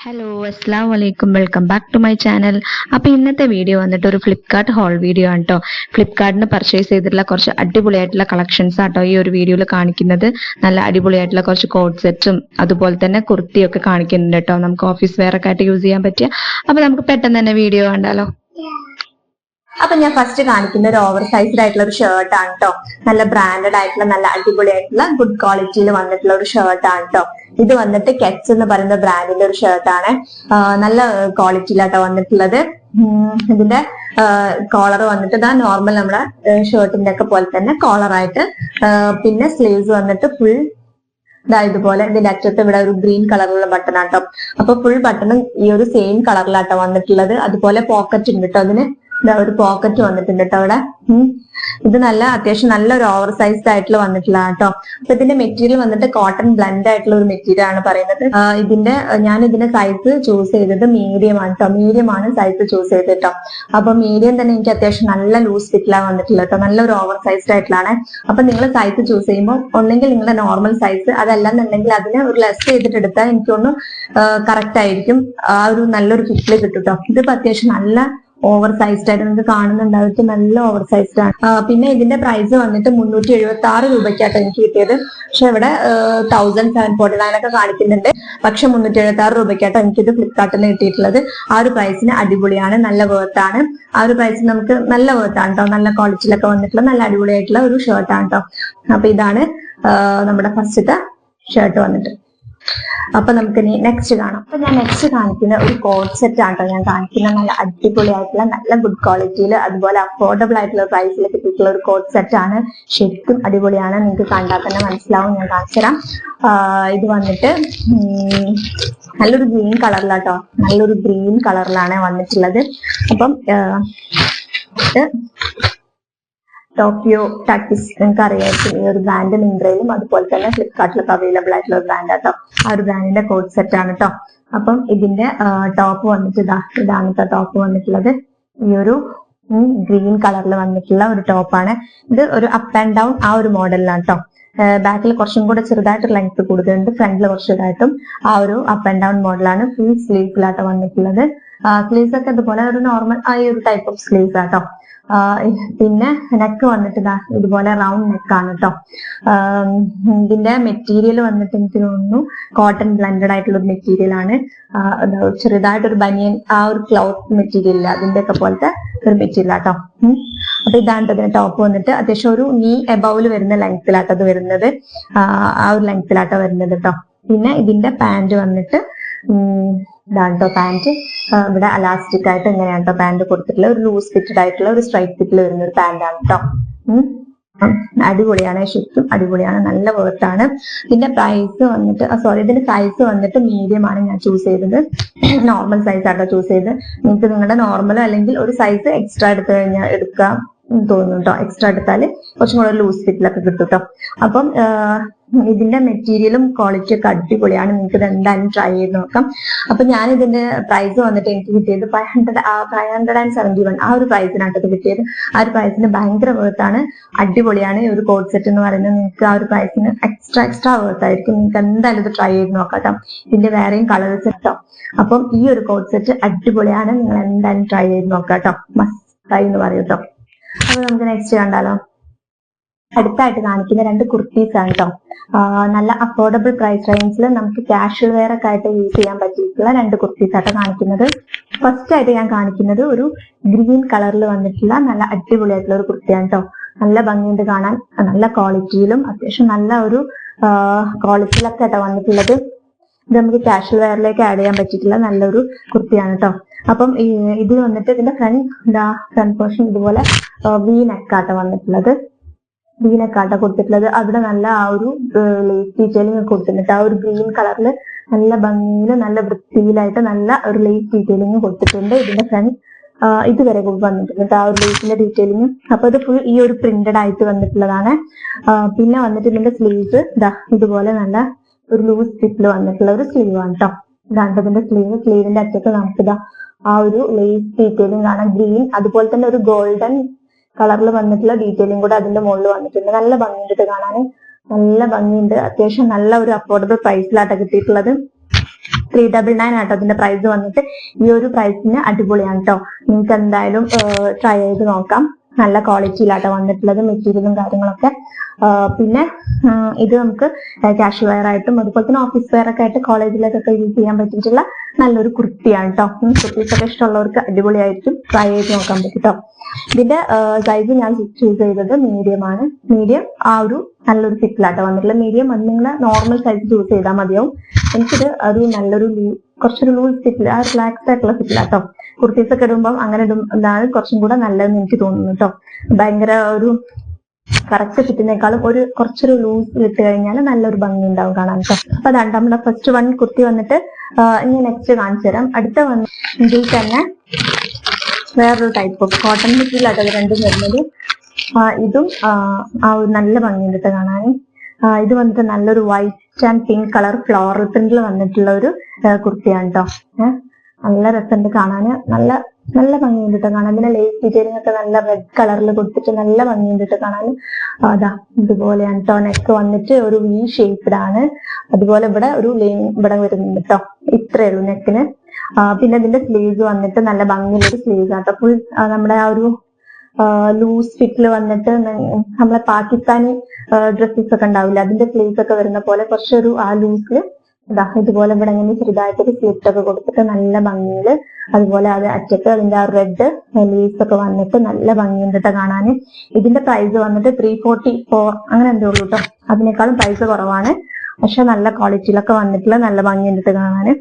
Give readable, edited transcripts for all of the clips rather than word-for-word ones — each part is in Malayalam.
ഹലോ അസ്സാം വലൈക്കും welcome back to my channel. അപ്പോൾ ഇന്നത്തെ വീഡിയോ വന്നിട്ട് ഒരു ഫ്ലിപ്കാർട്ട് ഹോൾ വീഡിയോ ആണ് കേട്ടോ. ഫ്ലിപ്കാർട്ടിന് പർച്ചേസ് ചെയ്തിട്ടുള്ള കുറച്ച് അടിപൊളിയായിട്ടുള്ള കളക്ഷൻസ് ആട്ടോ ഈ ഒരു വീഡിയോയിൽ കാണിക്കുന്നത്. നല്ല അടിപൊളിയായിട്ടുള്ള കുറച്ച് കോഡ് സെറ്റ്സും അതുപോലെ തന്നെ കുർത്തിയൊക്കെ കാണിക്കുന്നുണ്ട് കേട്ടോ. നമുക്ക് ഓഫീസ് വെയർ ഒക്കെ ആയിട്ട് യൂസ് ചെയ്യാൻ പറ്റിയ. അപ്പോൾ നമുക്ക് പെട്ടെന്ന് തന്നെ വീഡിയോ കണ്ടാലോ. അപ്പൊ ഞാൻ ഫസ്റ്റ് കാണിക്കുന്ന ഒരു ഓവർ സൈസ്ഡ് ആയിട്ടുള്ള ഒരു ഷർട്ട് ആണ് കേട്ടോ. നല്ല ബ്രാൻഡഡ് ആയിട്ടുള്ള നല്ല അടിപൊളിയായിട്ടുള്ള ഗുഡ് ക്വാളിറ്റിയിൽ വന്നിട്ടുള്ള ഒരു ഷർട്ട് ആണ് കേട്ടോ. ഇത് വന്നിട്ട് കെറ്റ്സ് എന്ന് പറയുന്ന ബ്രാൻഡിന്റെ ഒരു ഷർട്ടാണ്. നല്ല ക്വാളിറ്റിയിലാട്ടോ വന്നിട്ടുള്ളത്. ഇതിന്റെ കോളർ വന്നിട്ട് ഇതാ നോർമൽ നമ്മുടെ ഷർട്ടിന്റെ ഒക്കെ പോലെ തന്നെ കോളറായിട്ട്, പിന്നെ സ്ലീവ്സ് വന്നിട്ട് ഫുൾ ഇതുപോലെ ഇതിന്റെ അറ്റത്ത് ഇവിടെ ഒരു ഗ്രീൻ കളറിലുള്ള ബട്ടൺ ആട്ടോ. അപ്പൊ ഫുൾ ബട്ടണും ഈ ഒരു സെയിം കളറിലാട്ടോ വന്നിട്ടുള്ളത്. അതുപോലെ പോക്കറ്റ് ഉണ്ട് കേട്ടോ. അതിന് ഒരു പോക്കറ്റ് വന്നിട്ടുണ്ട് കേട്ടോ അവിടെ. ഇത് നല്ല അത്യാവശ്യം നല്ലൊരു ഓവർ സൈസ്ഡ് ആയിട്ടുള്ള വന്നിട്ടുള്ള കേട്ടോ. അപ്പൊ ഇതിന്റെ മെറ്റീരിയൽ വന്നിട്ട് കോട്ടൺ ബ്ലെൻഡ് ആയിട്ടുള്ള ഒരു മെറ്റീരിയൽ ആണ് പറയുന്നത്. ഞാൻ ഇതിന്റെ സൈസ് ചൂസ് ചെയ്തത് മീഡിയം ആണ് കേട്ടോ. മീഡിയം ആണ് സൈസ് ചൂസ് ചെയ്തത് കേട്ടോ. അപ്പൊ മീഡിയം തന്നെ എനിക്ക് അത്യാവശ്യം നല്ല ലൂസ് ഫിറ്റിലാണ് വന്നിട്ടുള്ളത് കേട്ടോ. നല്ലൊരു ഓവർ സൈസ്ഡ് ആയിട്ടുള്ളതാണ്. അപ്പൊ നിങ്ങൾ സൈസ് ചൂസ് ചെയ്യുമ്പോൾ ഒന്നെങ്കിൽ നിങ്ങളുടെ നോർമൽ സൈസ്, അതല്ലെന്നുണ്ടെങ്കിൽ അതിനെ ഒരു ലെസ് ചെയ്തിട്ട് എടുത്താൽ എനിക്കൊന്ന് കറക്റ്റ് ആയിരിക്കും. ആ ഒരു നല്ലൊരു ഫിറ്റിൽ കിട്ടും കേട്ടോ. ഇതിപ്പോ അത്യാവശ്യം നല്ല ഓവർ സൈസ്ഡ് ആയിട്ട് നിങ്ങൾക്ക് കാണുന്നുണ്ടാവും. നല്ല ഓവർ സൈസ്ഡ് ആണ്. പിന്നെ ഇതിന്റെ പ്രൈസ് വന്നിട്ട് 376 രൂപയ്ക്കാട്ടോ എനിക്ക് കിട്ടിയത്. പക്ഷെ ഇവിടെ 1749 ഒക്കെ കാണിക്കുന്നുണ്ട്. പക്ഷെ 376 രൂപയ്ക്കാട്ടോ എനിക്കിത് ഫ്ലിപ്കാർട്ടിൽ കിട്ടിയിട്ടുള്ളത്. ആ ഒരു പ്രൈസിന് അടിപൊളിയാണ്, നല്ല വേർത്താണ്. ആ ഒരു പ്രൈസിന് നമുക്ക് നല്ല വേർത്താണ് കേട്ടോ. നല്ല ക്വാളിറ്റിയിലൊക്കെ വന്നിട്ടുള്ള നല്ല അടിപൊളിയായിട്ടുള്ള ഒരു ഷർട്ടാണ് കേട്ടോ. അപ്പൊ ഇതാണ് നമ്മുടെ ഫസ്റ്റത്തെ ഷർട്ട് വന്നിട്ട്. അപ്പൊ നമുക്ക് ഇനി നെക്സ്റ്റ് കാണാം. അപ്പൊ ഞാൻ നെക്സ്റ്റ് കാണിക്കുന്ന ഒരു കോഡ് സെറ്റ് ആണ് കേട്ടോ. ഞാൻ കാണിക്കുന്ന നല്ല അടിപൊളിയായിട്ടുള്ള നല്ല ഗുഡ് ക്വാളിറ്റിയിൽ അതുപോലെ അഫോർഡബിൾ ആയിട്ടുള്ള പ്രൈസിൽ കിട്ടിയിട്ടുള്ള ഒരു കോഡ് സെറ്റ് ആണ്. ശരിക്കും അടിപൊളിയാണ്. നിങ്ങൾക്ക് കണ്ടാൽ തന്നെ മനസ്സിലാവും. ഞാൻ കാണിച്ചു തരാം. ഇത് വന്നിട്ട് നല്ലൊരു ഗ്രീൻ കളറിലാട്ടോ. നല്ലൊരു ഗ്രീൻ കളറിലാണ് വന്നിട്ടുള്ളത്. അപ്പം ടോക്കിയോ ടാക്കിസ് നിങ്ങൾക്ക് അറിയാമായിരിക്കും. ഈ ഒരു ബ്രാൻഡ് മിന്ത്രയിലും അതുപോലെ തന്നെ ഫ്ലിപ്കാർട്ടിലൊക്കെ അവൈലബിൾ ആയിട്ടുള്ള ഒരു ബ്രാൻഡ് കേട്ടോ. ആ ഒരു ബ്രാൻഡിന്റെ കോഡ് സെറ്റ് ആണ് കേട്ടോ. അപ്പം ഇതിന്റെ ടോപ്പ് വന്നിട്ട് ഇതാണ് കേട്ടോ ടോപ്പ് വന്നിട്ടുള്ളത്. ഈ ഒരു ഗ്രീൻ കളറിൽ വന്നിട്ടുള്ള ഒരു ടോപ്പാണ്. ഇത് ഒരു അപ്പ് ആൻഡ് ഡൗൺ ആ ഒരു മോഡലിലാണ് കേട്ടോ. ബാക്കിൽ കുറച്ചും കൂടെ ചെറുതായിട്ട് ലെങ്ത് കൂടുതലുണ്ട്, ഫ്രണ്ടിൽ കുറച്ച് ഇതായിട്ടും ആ ഒരു അപ്പ് ആൻഡ് ഡൗൺ മോഡലാണ്. ഫുൾ സ്ലീവ്സിലാട്ടോ വന്നിട്ടുള്ളത്. സ്ലീവ്സ് ഒക്കെ ഇതുപോലെ ഒരു നോർമൽ ആ ഒരു ടൈപ്പ് ഓഫ് സ്ലീവ്സ് ആട്ടോ. പിന്നെ നെക്ക് വന്നിട്ട് ഇതുപോലെ റൗണ്ട് നെക്കാണ് കേട്ടോ. ഇതിന്റെ മെറ്റീരിയൽ വന്നിട്ട് എനിക്ക് തോന്നുന്നു കോട്ടൺ ബ്ലെൻഡഡ് ആയിട്ടുള്ള ഒരു മെറ്റീരിയൽ ആണ്. ചെറുതായിട്ടൊരു ബനിയൻ ആ ഒരു ക്ലോത്ത് മെറ്റീരിയൽ അതിന്റെ ഒക്കെ പോലത്തെ ഒരു മെറ്റീരിയൽ ആട്ടോ. അപ്പൊ ഇതാണ് ഇതിന്റെ ടോപ്പ് വന്നിട്ട് അത്യാവശ്യം ഒരു നീ എബൌവിൽ വരുന്ന ലെങ്ത്തിലാട്ടോ അത് വരുന്നത്. ആ ഒരു ലെങ്ത്തിലാട്ടോ വരുന്നത് കേട്ടോ. പിന്നെ ഇതിന്റെ പാന്റ് വന്നിട്ട് ഇതാണ് കേട്ടോ പാന്റ്. ഇവിടെ അലാസ്റ്റിക് ആയിട്ട് ഇങ്ങനെയാണ് കേട്ടോ പാന്റ് കൊടുത്തിട്ടുള്ള ഒരു ലൂസ് ഫിറ്റഡ് ആയിട്ടുള്ള ഒരു സ്ട്രൈറ്റ് ഫിറ്റിൽ വരുന്ന ഒരു പാന്റാണ് കേട്ടോ. അടിപൊളിയാണ്, ശരിക്കും അടിപൊളിയാണ്, നല്ല വേർത്താണ്. ഇതിന്റെ പ്രൈസ് വന്നിട്ട് ഇതിന്റെ സൈസ് വന്നിട്ട് മീഡിയം ആണ് ഞാൻ ചൂസ് ചെയ്തത്. നോർമൽ സൈസ് ആട്ടോ ചൂസ് ചെയ്ത്. നിങ്ങൾക്ക് നിങ്ങളുടെ നോർമൽ അല്ലെങ്കിൽ ഒരു സൈസ് എക്സ്ട്രാ എടുത്തു കഴിഞ്ഞാൽ എടുക്കാം തോന്നുന്നു കേട്ടോ. എക്സ്ട്രാ എടുത്താല് കുറച്ചും കൂടെ ലൂസ് ഫിറ്റിലൊക്കെ കിട്ടും കേട്ടോ. അപ്പം ഇതിന്റെ മെറ്റീരിയലും ക്വാളിറ്റി ഒക്കെ അടിപൊളിയാണ്. നിങ്ങൾക്ക് ഇത് എന്തായാലും ട്രൈ ചെയ്ത് നോക്കാം. അപ്പൊ ഞാൻ ഇതിന്റെ പ്രൈസ് വന്നിട്ട് എനിക്ക് കിട്ടിയത് 571 ആ ഒരു പ്രൈസിനാണ് ഇത് കിട്ടിയത്. ആ ഒരു പ്രൈസിന് ഭയങ്കര വേർത്താണ്, അടിപൊളിയാണ്. ഈ ഒരു കോഡ് സെറ്റ് എന്ന് പറയുന്നത് നിങ്ങൾക്ക് ആ ഒരു പ്രൈസിന് എക്സ്ട്രാ വേർത്ത് ആയിരിക്കും. നിങ്ങൾക്ക് എന്തായാലും ഇത് ട്രൈ ചെയ്ത് നോക്കാം കേട്ടോ. ഇതിന്റെ വേറെയും കളേഴ്സ് കേട്ടോ. അപ്പം ഈ ഒരു കോഡ് സെറ്റ് അടിപൊളിയാണ്, നിങ്ങൾ എന്തായാലും ട്രൈ ചെയ്ത് നോക്കാം കേട്ടോ. മസ്റ്റ് ട്രൈ എന്ന് പറയും കേട്ടോ. അപ്പൊ നമുക്ക് നെക്സ്റ്റ് കണ്ടാലോ. അടുത്തായിട്ട് കാണിക്കുന്ന 2 കുർത്തീസ് ആണ് കേട്ടോ. നല്ല അഫോർഡബിൾ പ്രൈസ് റേഞ്ചിൽ നമുക്ക് കാഷ്വൽ വെയർ ഒക്കെ ആയിട്ട് യൂസ് ചെയ്യാൻ പറ്റിയിട്ടുള്ള 2 കുർത്തീസ് ആയിട്ട് കാണിക്കുന്നത്. ഫസ്റ്റ് ആയിട്ട് ഞാൻ കാണിക്കുന്നത് ഒരു ഗ്രീൻ കളറിൽ വന്നിട്ടുള്ള നല്ല അടിപൊളിയായിട്ടുള്ള ഒരു കുർത്തിയാണ് കേട്ടോ. നല്ല ഭംഗിയുണ്ട് കാണാൻ, നല്ല ക്വാളിറ്റിയിലും അത്യാവശ്യം നല്ല ഒരു ക്വാളിറ്റിയിലൊക്കെ കേട്ടോ വന്നിട്ടുള്ളത്. ഇത് നമുക്ക് കാഷ്വൽ വെയറിലേക്ക് ആഡ് ചെയ്യാൻ പറ്റിയിട്ടുള്ള നല്ലൊരു കുർത്തിയാണ് കേട്ടോ. അപ്പം ഇത് വന്നിട്ട് ഇതിന്റെ ഫ്രണ്ട് പോർഷൻ ഇതുപോലെ വി നെക്കാട്ടോ വന്നിട്ടുള്ളത്. വി നെക്കാട്ടോ കൊടുത്തിട്ടുള്ളത്. അവിടെ നല്ല ആ ഒരു ലേസ് ഡീറ്റെയിലിംഗ് കൊടുത്തിട്ടുണ്ട്. ആ ഒരു ഗ്രീൻ കളറിൽ നല്ല ഭംഗിയിൽ നല്ല വൃത്തിയിലായിട്ട് നല്ല ഒരു ലേസ് ഡീറ്റെയിലിംഗ് കൊടുത്തിട്ടുണ്ട്. ഇതിന്റെ ഫ്രണ്ട് ഇതുവരെ വന്നിട്ടുണ്ട് ആ ഒരു ലേസിന്റെ ഡീറ്റെയിലിംഗ്. അപ്പൊ ഇത് ഫുൾ ഈ ഒരു പ്രിന്റഡ് ആയിട്ട് വന്നിട്ടുള്ളതാണ്. പിന്നെ വന്നിട്ട് ഇതിന്റെ സ്ലീവ്സ് ഇതുപോലെ നല്ല ഒരു ലൂസ് ഫിറ്റിൽ വന്നിട്ടുള്ള ഒരു സ്ലീവ് ആണ് കേട്ടോ. ഇതാണ് ഇതിന്റെ സ്ലീവിന്റെ അറ്റത്ത് നമുക്ക് ആ ഒരു ലേസ് ഡീറ്റെയിലിംഗ് കാണാം. ഗ്രീൻ അതുപോലെ തന്നെ ഒരു ഗോൾഡൻ കളറിൽ വന്നിട്ടുള്ള ഡീറ്റെയിലിംഗ് കൂടെ അതിന്റെ മുകളിൽ വന്നിട്ടുണ്ട്. നല്ല ഭംഗിയുണ്ട് കാണാൻ, നല്ല ഭംഗിയുണ്ട്. അത്യാവശ്യം നല്ല ഒരു അഫോർഡബിൾ പ്രൈസിലാട്ടോ കിട്ടിയിട്ടുള്ളത്. 399 ആട്ടോ അതിന്റെ പ്രൈസ് വന്നിട്ട്. ഈ ഒരു പ്രൈസിന് അടിപൊളിയാണ് കേട്ടോ. നിങ്ങൾക്ക് എന്തായാലും ട്രൈ ചെയ്ത് നോക്കാം. നല്ല ക്വാളിറ്റിയിലാട്ടോ വന്നിട്ടുള്ളത് മെറ്റീരിയലും കാര്യങ്ങളൊക്കെ. പിന്നെ ഇത് നമുക്ക് കാഷ്വൽ വെയർ ആയിട്ടും അതുപോലെ തന്നെ ഓഫീസ് വെയർ ഒക്കെ ആയിട്ട് കോളേജിലേക്കൊക്കെ യൂസ് ചെയ്യാൻ പറ്റിയിട്ടുള്ള നല്ലൊരു കുർത്തിയാണ് കേട്ടോ. കുർത്തീസ് ഒക്കെ ഇഷ്ടമുള്ളവർക്ക് അടിപൊളിയായിരിക്കും, ട്രൈ ചെയ്ത് നോക്കാൻ പറ്റും കേട്ടോ. ഇതിന്റെ സൈസ് ഞാൻ ചൂസ് ചെയ്തത് മീഡിയം ആണ്. മീഡിയം ആ ഒരു നല്ലൊരു ഫിറ്റിലാട്ടോ വന്നിട്ടുള്ളത്. മീഡിയം അത് നിങ്ങൾ നോർമൽ സൈസ് ചൂസ് ചെയ്താൽ മതിയാവും. എനിക്കിത് ഒരു നല്ലൊരു കുറച്ചൊരു ലൂസ് ഫിറ്റിൽ ആ റിലാക്സ്ഡ് ആയിട്ടുള്ള ഫിറ്റിലാട്ടോ. കുർത്തീസ് ഒക്കെ ഇടുമ്പോൾ അങ്ങനെ ഇതാണ് കുറച്ചും കൂടെ നല്ലതെന്ന് എനിക്ക് തോന്നുന്നു കേട്ടോ. ഭയങ്കര ഒരു കറക്റ്റ് ഫിറ്റിനേക്കാളും കുറച്ചൊരു ലൂസ് ഇട്ട് കഴിഞ്ഞാൽ നല്ലൊരു ഭംഗി ഉണ്ടാവും കാണാൻ കേട്ടോ. അപ്പൊ അതാണ് നമ്മുടെ ഫസ്റ്റ് വൺ കുർത്തി വന്നിട്ട്. ഇനി നെക്സ്റ്റ് കാണിച്ചു തരാം. അടുത്ത വന്ന് ഇതിൽ തന്നെ വേറൊരു ടൈപ്പ് ഓഫ് കോട്ടൺ മെറ്റീരിയൽ ആട്ടോ രണ്ടും വരുന്നത്. ഇതും ആ ഒരു നല്ല ഭംഗിയുണ്ട് കേട്ടോ കാണാൻ. ഇത് വന്നിട്ട് നല്ലൊരു white and pink colour floral പ്രിന്റിൽ വന്നിട്ടുള്ള ഒരു കുർത്തിയാണ് കേട്ടോ. നല്ല രസമുണ്ട് കാണാന്, നല്ല ഭംഗിയുണ്ട് കേട്ടോ കാണാൻ. ഇതിന്റെ ലേസ് ഡീറ്റെയിലിംഗ് ഒക്കെ നല്ല റെഡ് കളറിൽ കൊടുത്തിട്ട് നല്ല ഭംഗിയുണ്ട് കേട്ടോ കാണാൻ. അതാ ഇതുപോലെയാണ് കേട്ടോ. നെക്ക് വന്നിട്ട് ഒരു വി ഷേപ്പ്ഡാണ്. അതുപോലെ ഇവിടെ ഒരു ലൈൻ ഇവിടെ വരുന്നുണ്ട് കേട്ടോ. ഇത്രയേ ഉള്ളൂ നെക്കിന്. പിന്നെ ഇതിന്റെ സ്ലീവ്സ് വന്നിട്ട് നല്ല ഭംഗിയുള്ളൊരു സ്ലീവ്സ് ആട്ടോ. ഫുൾ നമ്മുടെ ആ ഒരു ലൂസ് ഫിറ്റിൽ വന്നിട്ട് നമ്മളെ പാകിസ്ഥാനി ഡ്രസ്സസ് ഒക്കെ ഉണ്ടാവില്ല, അതിന്റെ സ്ലീവ്സ് ഒക്കെ വരുന്ന പോലെ കുറച്ചൊരു ആ ലൂസിൽ ഇതാ ഇതുപോലെ ഇവിടെ ഇങ്ങനെ ചെറുതായിട്ടൊരു സ്ലിറ്റ് ഒക്കെ കൊടുത്തിട്ട് നല്ല ഭംഗിയില്. അതുപോലെ അത് അറ്റത്ത് അതിന്റെ ആ റെഡ് ലീവ്സ് ഒക്കെ വന്നിട്ട് നല്ല ഭംഗിയുണ്ട് കേട്ടോ കാണാന്. ഇതിന്റെ പ്രൈസ് വന്നിട്ട് 344 അങ്ങനെ എന്തേ ഉള്ളൂ കേട്ടോ. അതിനേക്കാളും പ്രൈസ് കുറവാണ്, പക്ഷെ നല്ല ക്വാളിറ്റിയിലൊക്കെ വന്നിട്ടുള്ള നല്ല ഭംഗിയുണ്ട് കേട്ടോ കാണാന്.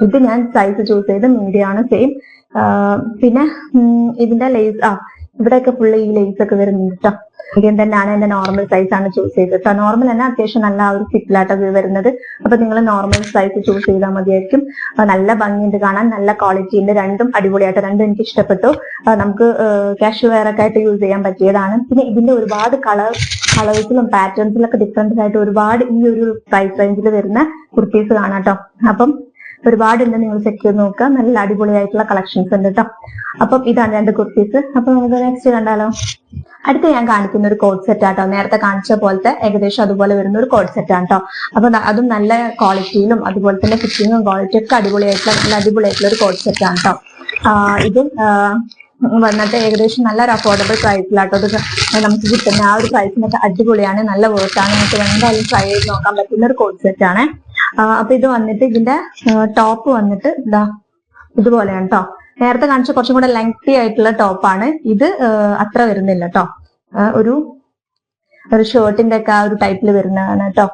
ഇത് ഞാൻ സൈസ് ചൂസ് ചെയ്ത് മീഡിയം ആണ് സെയിം. പിന്നെ ഇതിന്റെ ലേസ് ഇവിടെയൊക്കെ ഫുള്ള് ഈ ലേസ് ഒക്കെ വരുന്നുണ്ട് കേട്ടോ. മീഡിയം തന്നെയാണ്. എന്റെ നോർമൽ സൈസ് ആണ് ചൂസ് ചെയ്തത് കേട്ടോ. നോർമൽ തന്നെ അത്യാവശ്യം നല്ല ആ ഒരു ഫിറ്റിലാട്ടൊക്കെ വരുന്നത്. അപ്പൊ നിങ്ങൾ നോർമൽ സൈസ് ചൂസ് ചെയ്താൽ മതിയായിരിക്കും. നല്ല ഭംഗിയുണ്ട് കാണാൻ, നല്ല ക്വാളിറ്റി ഉണ്ട്. രണ്ടും അടിപൊളിയായിട്ട്, രണ്ടും എനിക്ക് ഇഷ്ടപ്പെട്ടു. നമുക്ക് കാഷ്വൽ വെയർ ഒക്കെ ആയിട്ട് യൂസ് ചെയ്യാൻ പറ്റിയതാണ്. പിന്നെ ഇതിന്റെ ഒരുപാട് കളേഴ്സിലും പാറ്റേൺസിലൊക്കെ ഡിഫറൻസ് ആയിട്ട് ഒരുപാട് ഈ ഒരു പ്രൈസ് റേഞ്ചിൽ വരുന്ന കുർത്തീസ് കാണാം കേട്ടോ. അപ്പം ഒരുപാടുണ്ട്, നിങ്ങൾ ചെക്ക് ചെയ്ത് നോക്കുക. നല്ല അടിപൊളിയായിട്ടുള്ള കളക്ഷൻസ് ഉണ്ട് കേട്ടോ. അപ്പം ഇതാണ് രണ്ട് കുർത്തീസ്. അപ്പൊ നമുക്ക് നെക്സ്റ്റ് കണ്ടാലോ. അടുത്ത ഞാൻ കാണിക്കുന്ന ഒരു കോഡ് സെറ്റ് ആട്ടോ. നേരത്തെ കാണിച്ച പോലത്തെ ഏകദേശം അതുപോലെ വരുന്ന ഒരു കോഡ് സെറ്റ് ആണ് കേട്ടോ. അപ്പൊ അതും നല്ല ക്വാളിറ്റിയിലും അതുപോലെ തന്നെ ഫിറ്റിങ്ങും ക്വാളിറ്റി ഒക്കെ അടിപൊളിയായിട്ടുള്ള ഒരു കോഡ് സെറ്റ് ആണ് കേട്ടോ. ഇതും വന്നിട്ട് ഏകദേശം നല്ലൊരു അഫോർഡബിൾ പ്രൈസിലാട്ടോ ഇത് നമുക്ക് കിട്ടുന്ന. ആ ഒരു പ്രൈസിനൊക്കെ അടിപൊളിയാണ്, നല്ല വേർത്താണ്. നമുക്ക് എന്തായാലും ട്രൈ ചെയ്ത് നോക്കാൻ പറ്റുന്ന ഒരു കോഡ് സെറ്റ് ആണ്. അപ്പൊ ഇത് വന്നിട്ട് ഇതിന്റെ ടോപ്പ് വന്നിട്ട് ഇതാ ഇതുപോലെയാണ് കേട്ടോ. നേരത്തെ കാണിച്ച കുറച്ചും കൂടെ ലെങ്തി ആയിട്ടുള്ള ടോപ്പാണ് ഇത്. അത്ര വരുന്നില്ല കേട്ടോ. ഒരു ഷർട്ടിന്റെ ഒക്കെ ആ ഒരു ടൈപ്പിൽ വരുന്നതാണ് കേട്ടോ.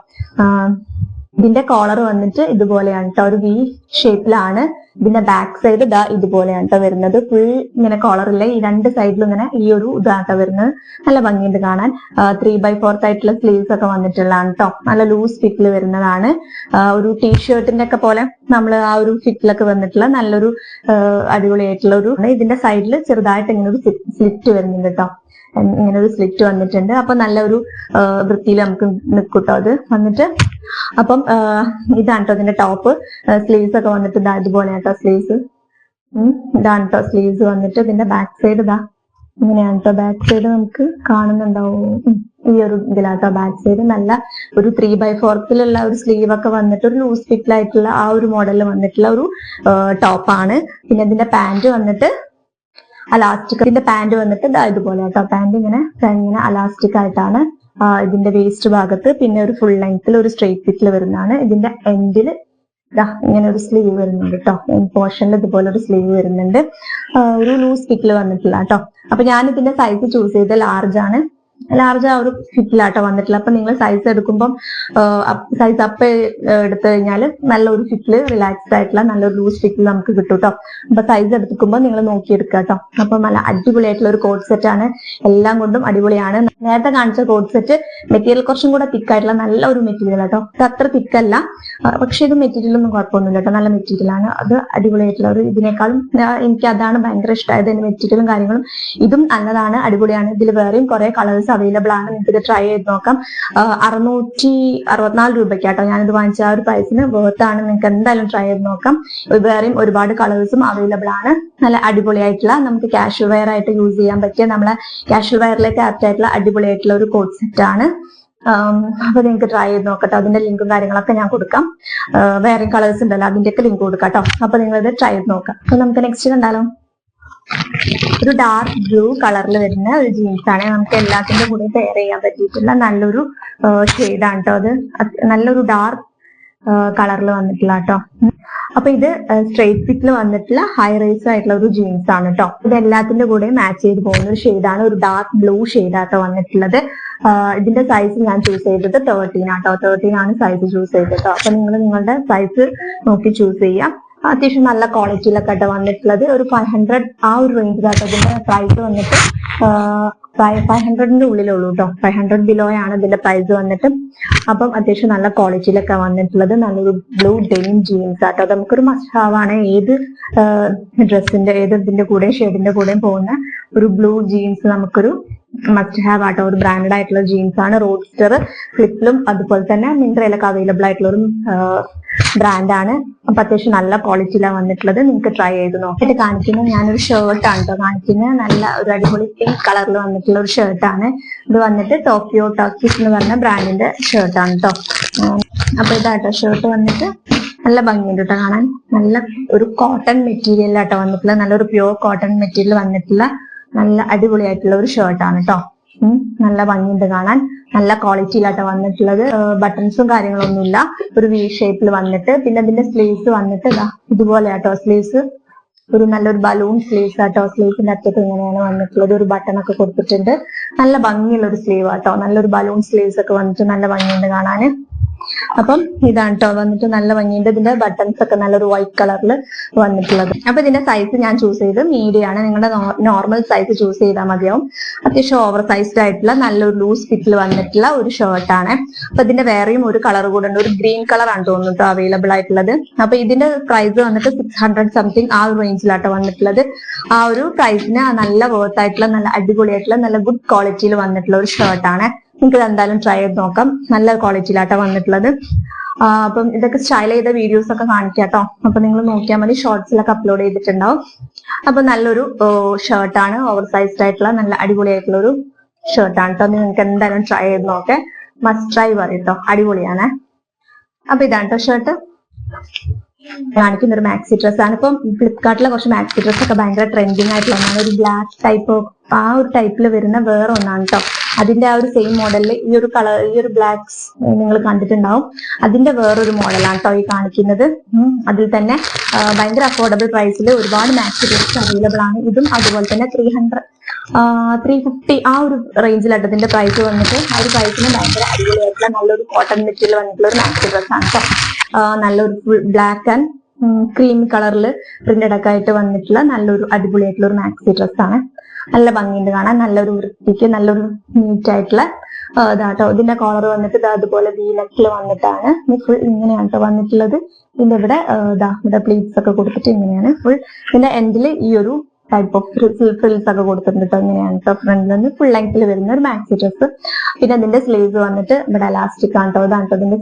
ഇതിന്റെ കോളർ വന്നിട്ട് ഇതുപോലെയാണ് കേട്ടോ. ഒരു വി ഷേപ്പിലാണ്. ഇതിന്റെ ബാക്ക് സൈഡ് ഇതാ ഇതുപോലെയാണ് കേട്ടോ വരുന്നത്. ഫുൾ ഇങ്ങനെ കോളറില്ല, ഈ രണ്ട് സൈഡിലും ഇങ്ങനെ ഈ ഒരു ഇതാട്ടോ വരുന്നത്. നല്ല ഭംഗിയുണ്ട് കാണാൻ. 3/4 ആയിട്ടുള്ള സ്ലീവ്സ് ഒക്കെ വന്നിട്ടുള്ളതാണ് കേട്ടോ. നല്ല ലൂസ് ഫിറ്റിൽ വരുന്നതാണ്. ഒരു ടീഷർട്ടിന്റെ ഒക്കെ പോലെ നമ്മൾ ആ ഒരു ഫിറ്റിലൊക്കെ വന്നിട്ടുള്ള നല്ലൊരു അടിപൊളിയായിട്ടുള്ള ഒരു. ഇതിന്റെ സൈഡിൽ ചെറുതായിട്ട് ഇങ്ങനെ ഒരു സ്ലിറ്റ് വരുന്നുണ്ട് കേട്ടോ. ഇങ്ങനെ ഒരു സ്ലിറ്റ് വന്നിട്ടുണ്ട്. അപ്പൊ നല്ലൊരു വൃത്തിയിൽ നമുക്ക് നിൽക്കൂട്ടോ അത് വന്നിട്ട്. അപ്പം ഇതാണ് കേട്ടോ ഇതിന്റെ ടോപ്പ്. സ്ലീവ്സ് ഒക്കെ വന്നിട്ട് ഇതാ ഇതുപോലെയാണ് കേട്ടോ സ്ലീവ്സ്. ഇതാണ് കേട്ടോ സ്ലീവ്സ് വന്നിട്ട്. ഇതിന്റെ ബാക്ക് സൈഡ് ഇതാ ഇങ്ങനെയാണ് കേട്ടോ. ബാക്ക് സൈഡ് നമുക്ക് കാണുന്നുണ്ടാവും. ഈ ഒരു ഇതിലാട്ടോ ബാക്ക് സൈഡ്. നല്ല ഒരു 3/4 ഒരു സ്ലീവ് ഒക്കെ വന്നിട്ട് ഒരു ലൂസ് ഫിറ്റിലായിട്ടുള്ള ആ ഒരു മോഡലിൽ വന്നിട്ടുള്ള ഒരു ടോപ്പാണ്. പിന്നെ ഇതിന്റെ പാന്റ് വന്നിട്ട് അലാസ്റ്റിക്. ഇതിന്റെ പാന്റ് വന്നിട്ട് ഇതുപോലെ കേട്ടോ. പാന്റ് ഇങ്ങനെ അലാസ്റ്റിക് ആയിട്ടാണ് ഇതിന്റെ വേസ്റ്റ് ഭാഗത്ത്. പിന്നെ ഒരു ഫുൾ ലെങ്ത്തിൽ ഒരു സ്ട്രെയിറ്റ് ഫിറ്റിൽ വരുന്നതാണ്. ഇതിന്റെ എൻഡിൽ ഇങ്ങനെ ഒരു സ്ലീവ് വരുന്നുണ്ട് കേട്ടോ. എൻഡ് പോർഷനിൽ ഇതുപോലെ ഒരു സ്ലീവ് വരുന്നുണ്ട്. ഒരു ലൂസ് ഫിറ്റിൽ വന്നിട്ടില്ല കേട്ടോ. അപ്പൊ ഞാൻ ഇതിന്റെ സൈസ് ചൂസ് ചെയ്ത് ലാർജ് ആണ്. ലാർജ് ആ ഒരു ഫിറ്റിലാട്ടോ വന്നിട്ടില്ല. അപ്പൊ നിങ്ങൾ സൈസ് എടുക്കുമ്പോൾ സൈസ് അപ്പ് എടുത്തു കഴിഞ്ഞാൽ നല്ലൊരു ഫിറ്റില് റിലാക്സ്ഡ് ആയിട്ടുള്ള നല്ലൊരു ലൂസ് ഫിറ്റിൽ നമുക്ക് കിട്ടും കേട്ടോ. അപ്പൊ സൈസ് എടുക്കുമ്പോൾ നിങ്ങൾ നോക്കിയെടുക്കുക കേട്ടോ. അപ്പൊ നല്ല അടിപൊളിയായിട്ടുള്ള ഒരു കോഡ് സെറ്റ് ആണ്. എല്ലാം കൊണ്ടും അടിപൊളിയാണ്. നേരത്തെ കാണിച്ച കോഡ് സെറ്റ് മെറ്റീരിയൽ കുറച്ചും കൂടെ തിക്കായിട്ടുള്ള നല്ല ഒരു മെറ്റീരിയൽ കേട്ടോ. ഇത് അത്ര തിക്കല്ല, പക്ഷെ ഇത് മെറ്റീരിയൽ ഒന്നും കുഴപ്പമൊന്നുമില്ല കേട്ടോ. നല്ല മെറ്റീരിയൽ ആണ്. അത് അടിപൊളിയായിട്ടുള്ള ഒരു ഇതിനേക്കാളും എനിക്ക് അതാണ് ഭയങ്കര ഇഷ്ടമായത്. അതിന്റെ മെറ്റീരിയലും കാര്യങ്ങളും ഇതും നല്ലതാണ്, അടിപൊളിയാണ്. ഇതിൽ വേറെയും കുറെ കളേഴ്സ് അവൈലബിൾ ആണ്. നിങ്ങൾക്ക് ഇത് ട്രൈ ചെയ്ത് നോക്കാം. 664 രൂപയ്ക്കാട്ടോ ഞാനിത് വാങ്ങിച്ച. ആ ഒരു പ്രൈസിന് വേർത്താണ്. നിങ്ങൾക്ക് എന്തായാലും ട്രൈ ചെയ്ത് നോക്കാം. വേറെയും ഒരുപാട് കളേഴ്സും അവൈലബിൾ ആണ്. നല്ല അടിപൊളിയായിട്ടുള്ള നമുക്ക് കാഷ്വൽ വെയർ ആയിട്ട് യൂസ് ചെയ്യാൻ പറ്റിയ, നമ്മളെ കാഷ്വൽ വെയറിലേക്ക് ആപ്റ്റ് ആയിട്ടുള്ള അടിപൊളിയായിട്ടുള്ള ഒരു കോഡ് സെറ്റ് ആണ്. അപ്പൊ നിങ്ങൾക്ക് ട്രൈ ചെയ്ത് നോക്കട്ടോ. അതിന്റെ ലിങ്കും കാര്യങ്ങളൊക്കെ ഞാൻ കൊടുക്കാം. വേറെ കളേഴ്സ് ഉണ്ടല്ലോ, അതിന്റെയൊക്കെ ലിങ്ക് കൊടുക്കാം കേട്ടോ. അപ്പൊ നിങ്ങൾ ഇത് ട്രൈ ചെയ്ത് നോക്കാം. അപ്പൊ നമുക്ക് നെക്സ്റ്റ് കണ്ടാലോ. ഒരു ഡാർക്ക് ബ്ലൂ കളറിൽ വരുന്ന ഒരു ജീൻസ് ആണ്. നമുക്ക് എല്ലാത്തിന്റെ കൂടെ പെയർ ചെയ്യാൻ പറ്റിയിട്ടുള്ള നല്ലൊരു ഷെയ്ഡാണ് കേട്ടോ. അത് നല്ലൊരു ഡാർക്ക് കളറിൽ വന്നിട്ടുള്ള കേട്ടോ. അപ്പൊ ഇത് സ്ട്രെയിറ്റ് ഫിറ്റിൽ വന്നിട്ടുള്ള ഹൈ റൈസ് ആയിട്ടുള്ള ഒരു ജീൻസ് ആണ് കേട്ടോ. ഇത് എല്ലാത്തിന്റെ കൂടെ മാച്ച് ചെയ്ത് പോകുന്ന ഒരു ഷെയ്ഡാണ്. ഒരു ഡാർക്ക് ബ്ലൂ ഷെയ്ഡാട്ടോ വന്നിട്ടുള്ളത്. ഇതിന്റെ സൈസ് ഞാൻ ചൂസ് ചെയ്തത് 13 ആട്ടോ. 13 ആണ് സൈസ് ചൂസ് ചെയ്തത് കേട്ടോ. അപ്പൊ നിങ്ങൾ നിങ്ങളുടെ സൈസ് നോക്കി ചൂസ് ചെയ്യാം. അത്യാവശ്യം നല്ല ക്വാളിറ്റിയിലൊക്കെ ആയിട്ട് വന്നിട്ടുള്ളത്. ഒരു 500 ആ ഒരു റേഞ്ചിലാട്ടോ. ഇതിന്റെ പ്രൈസ് വന്നിട്ട് 500ന്റെ ഉള്ളിലുള്ളൂ കേട്ടോ. 500 ബിലോ ആണ് ഇതിന്റെ പ്രൈസ് വന്നിട്ട്. അപ്പം അത്യാവശ്യം നല്ല ക്വാളിറ്റിയിലൊക്കെ വന്നിട്ടുള്ളത് നല്ലൊരു ബ്ലൂ ഡെനിം ജീൻസ് ആട്ടോ. നമുക്കൊരു മസ്റ്റ് ഹാവ് ആണ്. ഏത് ഡ്രസ്സിന്റെ ഏത് ഇതിന്റെ കൂടെയും ഷെയ്ഡിന്റെ കൂടെയും പോകുന്ന ഒരു ബ്ലൂ ജീൻസ് നമുക്കൊരു മസ്റ്റ് ഹാവ് ആട്ടോ. ഒരു ബ്രാൻഡഡ് ആയിട്ടുള്ള ജീൻസ് ആണ്. റോഡ്സ്റ്റർ, ഫ്ലിപ്പിലും അതുപോലെ തന്നെ മിന്ത്രയിലൊക്കെ അവൈലബിൾ ആയിട്ടുള്ള ഒരു ബ്രാൻഡാണ്. അപ്പൊ അത്യാവശ്യം നല്ല ക്വാളിറ്റിയിലാണ് വന്നിട്ടുള്ളത്. നിങ്ങൾക്ക് ട്രൈ ചെയ്ത് നോക്കിയിട്ട് കാണിക്കുന്നത് ഞാനൊരു ഷർട്ടാണ് കേട്ടോ കാണിക്കുന്നത്. നല്ല ഒരു അടിപൊളി പിങ്ക് കളറിൽ വന്നിട്ടുള്ള ഒരു ഷർട്ടാണ്. ഇത് വന്നിട്ട് ടോക്കിയോ ടോക്കീസ് എന്ന് പറഞ്ഞ ബ്രാൻഡിന്റെ ഷർട്ടാണ് കേട്ടോ. അപ്പൊ ഇതാട്ടോ ഷർട്ട് വന്നിട്ട് നല്ല ഭംഗിയുണ്ട് കേട്ടോ കാണാൻ. നല്ല ഒരു കോട്ടൺ മെറ്റീരിയലാട്ടോ വന്നിട്ടുള്ള, നല്ലൊരു പ്യുവർ കോട്ടൺ മെറ്റീരിയൽ വന്നിട്ടുള്ള നല്ല അടിപൊളിയായിട്ടുള്ള ഒരു ഷർട്ടാണ് കേട്ടോ. നല്ല ഭംഗിയുണ്ട് കാണാൻ. നല്ല ക്വാളിറ്റിയിലാട്ടോ വന്നിട്ടുള്ളത്. ബട്ടൺസും കാര്യങ്ങളൊന്നുമില്ല. ഒരു വി ഷേപ്പിൽ വന്നിട്ട്, പിന്നെ അതിന്റെ സ്ലീവ്സ് വന്നിട്ട് ഇതുപോലെ ആട്ടോ. സ്ലീവ്സ് ഒരു നല്ലൊരു ബലൂൺ സ്ലീവ്സ് ആട്ടോ. സ്ലീവ്സിന്റെ അറ്റത്ത് ഇങ്ങനെയാണ് വന്നിട്ടുള്ളത്. ഒരു ബട്ടൺ ഒക്കെ കൊടുത്തിട്ടുണ്ട്. നല്ല ഭംഗിയുള്ള ഒരു സ്ലീവ് ആട്ടോ. നല്ലൊരു ബലൂൺ സ്ലീവ്സ് ഒക്കെ വന്നിട്ട് നല്ല ഭംഗിയുണ്ട് കാണാന്. അപ്പം ഇതാണ് കേട്ടോ വന്നിട്ട് നല്ല ഭംഗിയുണ്ട്. ഇതിന്റെ ബട്ടൺസ് ഒക്കെ നല്ലൊരു വൈറ്റ് കളറിൽ വന്നിട്ടുള്ളത്. അപ്പൊ ഇതിന്റെ സൈസ് ഞാൻ ചൂസ് ചെയ്ത് മീഡിയം ആണ്. നിങ്ങളുടെ നോർമൽ സൈസ് ചൂസ് ചെയ്താൽ മതിയാവും. അത്യാവശ്യം ഓവർ സൈസ്ഡ് ആയിട്ടുള്ള നല്ലൊരു ലൂസ് ഫിറ്റിൽ വന്നിട്ടുള്ള ഒരു ഷർട്ടാണ്. അപ്പൊ ഇതിന്റെ വേറെയും ഒരു കളർ കൂടെ ഉണ്ട്. ഒരു ഗ്രീൻ കളർ ആണ് തോന്നുന്നു കേട്ടോ അവൈലബിൾ ആയിട്ടുള്ളത്. അപ്പൊ ഇതിന്റെ പ്രൈസ് വന്നിട്ട് 600 സംതിങ് ആ ഒരു റേഞ്ചിലാട്ടോ വന്നിട്ടുള്ളത്. ആ ഒരു പ്രൈസിന് നല്ല വർത്ത് ആയിട്ടുള്ള നല്ല അടിപൊളിയായിട്ടുള്ള നല്ല ഗുഡ് ക്വാളിറ്റിയിൽ വന്നിട്ടുള്ള ഒരു ഷർട്ടാണ്. നിങ്ങൾക്ക് ഇത് എന്തായാലും ട്രൈ ചെയ്ത് നോക്കാം. നല്ല ക്വാളിറ്റിയിലാട്ടോ വന്നിട്ടുള്ളത്. അപ്പം ഇതൊക്കെ സ്റ്റൈൽ ചെയ്ത വീഡിയോസ് ഒക്കെ കാണിക്കാട്ടോ. അപ്പൊ നിങ്ങൾ നോക്കിയാൽ മതി. ഷോർട്സിലൊക്കെ അപ്ലോഡ് ചെയ്തിട്ടുണ്ടാവും. അപ്പൊ നല്ലൊരു ഷർട്ടാണ്. ഓവർ സൈസ്ഡ് ആയിട്ടുള്ള നല്ല അടിപൊളിയായിട്ടുള്ള ഒരു ഷർട്ടാണ് കേട്ടോ. നിങ്ങൾക്ക് എന്തായാലും ട്രൈ ചെയ്ത് നോക്കെ. മസ്റ്റ് ട്രൈ പറയട്ടോ. അടിപൊളിയാണ്. അപ്പൊ ഇതാണ് കേട്ടോ ഷർട്ട്. കാണിക്കുന്ന ഒരു മാക്സി ഡ്രസ് ആണ്. ഇപ്പം ഫ്ലിപ്കാർട്ടിലെ കുറച്ച് മാക്സി ഡ്രസ് ഒക്കെ ഭയങ്കര ട്രെൻഡിങ് ആയിട്ടുള്ള ഒന്നാണ്. ഒരു ബ്ലാക്ക് ടൈപ്പ് ആ ഒരു ടൈപ്പിൽ വരുന്ന വേറെ ഒന്നാണ് കേട്ടോ. അതിന്റെ ആ ഒരു സെയിം മോഡലിൽ ഈ ഒരു കളർ ഈ ഒരു ബ്ലാക്സ് നിങ്ങൾ കണ്ടിട്ടുണ്ടാവും. അതിന്റെ വേറൊരു മോഡലാണ് കേട്ടോ ഈ കാണിക്കുന്നത്. അതിൽ തന്നെ ഭയങ്കര അഫോർഡബിൾ പ്രൈസിൽ ഒരുപാട് മാക്സി ഡ്രസ് അവൈലബിൾ ആണ്. ഇതും അതുപോലെ തന്നെ 350 ആ ഒരു റേഞ്ചിലാട്ടോ ഇതിന്റെ പ്രൈസ് വന്നിട്ട്. ആ ഒരു പ്രൈസിന് ഭയങ്കര അടിപൊളിയായിട്ടുള്ള നല്ലൊരു കോട്ടൺ മെറ്റീരിയൽ വന്നിട്ടുള്ള ഒരു മാക്സി ഡ്രസ് ആണ് കേട്ടോ. നല്ലൊരു ഫുൾ ബ്ലാക്ക് ആൻഡ് ക്രീം കളറിൽ പ്രിന്റഡ് ഒക്കെ ആയിട്ട് വന്നിട്ടുള്ള നല്ലൊരു അടിപൊളിയായിട്ടുള്ള ഒരു മാക്സി ഡ്രസ് ആണ്. നല്ല ഭംഗിയുണ്ട് കാണാൻ. നല്ലൊരു വൃത്തിക്ക് നല്ലൊരു നീറ്റ് ആയിട്ടുള്ള ഇതാട്ടോ. ഇതിന്റെ കോളർ വന്നിട്ട് അതുപോലെ വീനക്കിൽ വന്നിട്ടാണ് ഫുൾ ഇങ്ങനെയാണ് കേട്ടോ വന്നിട്ടുള്ളത്. ഇതിന്റെ ഇവിടെ പ്ലീറ്റ്സ് ഒക്കെ കൊടുത്തിട്ട് ഇങ്ങനെയാണ് ഫുൾ. ഇതിന്റെ എൻഡിൽ ഈ ഒരു ടൈപ്പ് ഓഫ് ഫ്രിൽസ് ഒക്കെ കൊടുത്തിട്ടുണ്ട് കേട്ടോ. ഇങ്ങനെയാണ് കേട്ടോ ഫ്രണ്ടിൽ നിന്ന് ഫുൾ ലെങ്ത്തിൽ വരുന്ന ഒരു മാക്സി ഡ്രസ്. പിന്നെ അതിന്റെ സ്ലീവ്സ് വന്നിട്ട് ഇവിടെ എലാസ്റ്റിക് ആണ് കേട്ടോ. ഇതാണ് കേട്ടോ ഇതിന്റെ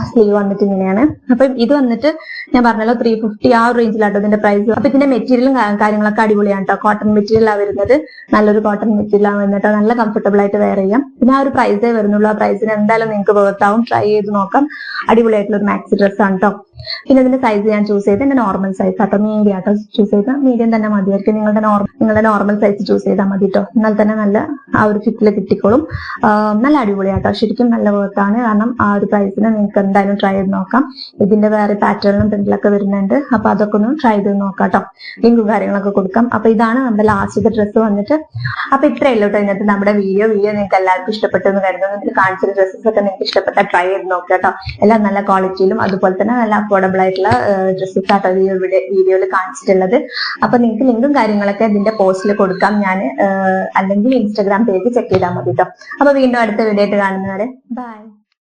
സ്ലീവ് വന്നിട്ട് ഇങ്ങനെയാണ്. അപ്പൊ ഇത് വന്നിട്ട് ഞാൻ പറഞ്ഞല്ലോ 350 ആ ഒരു റേഞ്ചിലാട്ടോ ഇതിന്റെ പ്രൈസ്. അപ്പൊ ഇതിന്റെ മെറ്റീരിയലും കാര്യങ്ങളൊക്കെ അടിപൊളിയാണ് കേട്ടോ. കോട്ടൺ മെറ്റീരിയലാണ് വരുന്നത്. നല്ലൊരു കോട്ടൺ മെറ്റീരിയലാണ് വന്നിട്ട് നല്ല കംഫർട്ടബിൾ ആയിട്ട് വെയർ ചെയ്യാം. പിന്നെ ആ ഒരു പ്രൈസേ വരുന്നുള്ളൂ. ആ പ്രൈസിന് എന്തായാലും നിങ്ങൾക്ക് വർത്താവും. ട്രൈ ചെയ്ത് നോക്കാം. അടിപൊളിയായിട്ടുള്ള ഒരു മാക്സി ഡ്രസ് ആണ് കേട്ടോ. പിന്നെ ഇതിന്റെ സൈസ് ഞാൻ ചൂസ് ചെയ്ത് എന്റെ നോർമൽ സൈസ് ആട്ടോ. മീഡിയം ആട്ടോ ചൂസ് ചെയ്താൽ മീഡിയം തന്നെ മതിയായിരിക്കും. നിങ്ങളുടെ നോർമൽ സൈസ് ചൂസ് ചെയ്താൽ മതി കേട്ടോ. എന്നാൽ തന്നെ നല്ല ആ ഒരു ഫിറ്റിൽ കിട്ടിക്കോളും. നല്ല അടിപൊളിയാട്ടോ. ശരിക്കും നല്ല വർത്താണ്. കാരണം ആ ഒരു പ്രൈസിന് നിങ്ങൾക്ക് എന്തായാലും ട്രൈ ചെയ്ത് നോക്കാം. ഇതിന്റെ വേറെ പാറ്റേണിലും പ്രിന്റിലൊക്കെ വരുന്നുണ്ട്. അപ്പൊ അതൊക്കെ ഒന്ന് ട്രൈ ചെയ്ത് നോക്കാം കേട്ടോ. ലിങ്കും കാര്യങ്ങളൊക്കെ കൊടുക്കാം. അപ്പൊ ഇതാണ് നമ്മുടെ ലാസ്റ്റത്തെ ഡ്രസ്സ് വന്നിട്ട്. അപ്പൊ ഇത്രയല്ലോ കേട്ടോ ഇന്നത്തെ നമ്മുടെ വീഡിയോ നിങ്ങൾക്ക് എല്ലാവർക്കും ഇഷ്ടപ്പെട്ടെന്ന് കരുതുന്നു. നിങ്ങൾക്ക് കാണിച്ച ഡ്രസ്സസ് ഒക്കെ നിങ്ങൾക്ക് ഇഷ്ടപ്പെട്ട ട്രൈ ചെയ്ത് നോക്കാം കേട്ടോ. എല്ലാം നല്ല ക്വാളിറ്റിയിലും അതുപോലെ തന്നെ നല്ല അഫോർഡബിൾ ആയിട്ടുള്ള ഡ്രസ്സസ് ആട്ടോ ഈ വീഡിയോയിൽ കാണിച്ചിട്ടുള്ളത്. അപ്പൊ നിങ്ങൾക്ക് ലിങ്കും കാര്യങ്ങളൊക്കെ ഇതിന്റെ പോസ്റ്റിൽ കൊടുക്കാം ഞാൻ. അല്ലെങ്കിൽ ഇൻസ്റ്റാഗ്രാം പേജ് ചെക്ക് ചെയ്താൽ മതി കേട്ടോ. അപ്പൊ വീണ്ടും അടുത്ത വീഡിയോ ആയിട്ട് കാണുന്നവരെ ബൈ.